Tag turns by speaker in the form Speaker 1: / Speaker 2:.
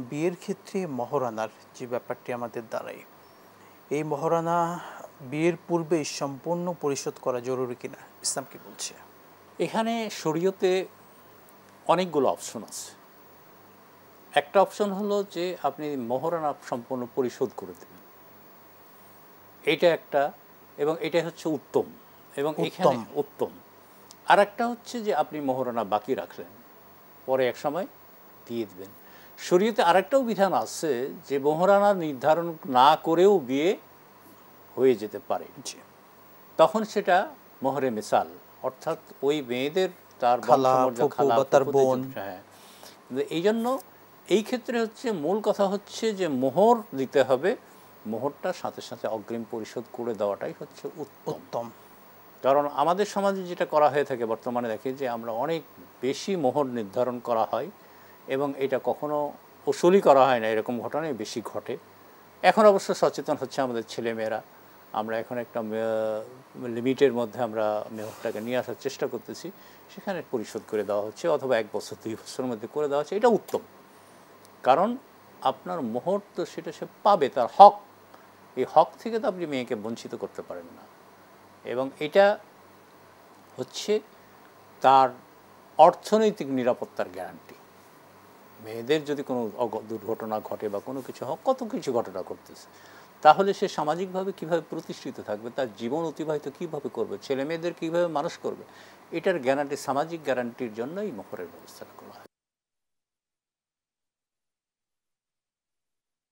Speaker 1: বিয়ের ক্ষেত্রে মহারানার যে ব্যাপারটি আমাদের দাঁড়ায়, এই মহারানা বিয়ের পূর্বে সম্পূর্ণ পরিশোধ করা জরুরি কিনা ইসলাম কি বলছে?
Speaker 2: এখানে শরীয়তে অনেকগুলো অপশন আছে। একটা অপশন হলো যে আপনি মহারানা সম্পূর্ণ পরিশোধ করে দেবেন, এটা একটা, এবং এটাই হচ্ছে উত্তম, এবং এখানে উত্তম। আর একটা হচ্ছে যে আপনি মহারানা বাকি রাখলেন, পরে এক সময় দিয়ে দেবেন। শরীয়তে আরেকটাও বিধান আছে যে মহারানা নির্ধারণ না করেও বিয়ে হয়ে যেতে পারে, তখন সেটা মোহরে মিসাল, অর্থাৎ ওই মেয়েদের তার বোন। হ্যাঁ, এই জন্য এই ক্ষেত্রে হচ্ছে মূল কথা হচ্ছে যে মোহর দিতে হবে, মোহরটা সাথে সাথে অগ্রিম পরিশোধ করে দেওয়াটাই হচ্ছে উত্তম। কারণ আমাদের সমাজে যেটা করা হয়ে থাকে বর্তমানে দেখি যে আমরা অনেক বেশি মোহর নির্ধারণ করা হয় এবং এটা কখনো উসুলি করা হয় না, এরকম ঘটনাই বেশি ঘটে। এখন অবশ্য সচেতন হচ্ছে আমাদের ছেলেমেয়েরা, আমরা এখন একটা লিমিটের মধ্যে আমরা মোহরটাকে নিয়ে আসার চেষ্টা করতেছি, সেখানে পরিশোধ করে দেওয়া হচ্ছে, অথবা 1 বছর 2 বছরের মধ্যে করে দেওয়া হচ্ছে। এটা উত্তম, কারণ আপনার মোহর তো সেটা সে পাবে, তার হক, এই হক থেকে তো আপনি মেয়েকে বঞ্চিত করতে পারেন না। এবং এটা হচ্ছে তার অর্থনৈতিক নিরাপত্তার গ্যারান্টি। মেয়েদের যদি কোনো দুর্ঘটনা ঘটে বা কোনো কিছু হোক, কত কিছু ঘটনা ঘটতেছে, তাহলে সে সামাজিকভাবে কীভাবে প্রতিষ্ঠিত থাকবে, তার জীবন অতিবাহিত কীভাবে করবে, ছেলে মেয়েদের কীভাবে মানুষ করবে, এটার গ্যারান্টি, সামাজিক গ্যারান্টির জন্যই মোহরের ব্যবস্থা করা হয়।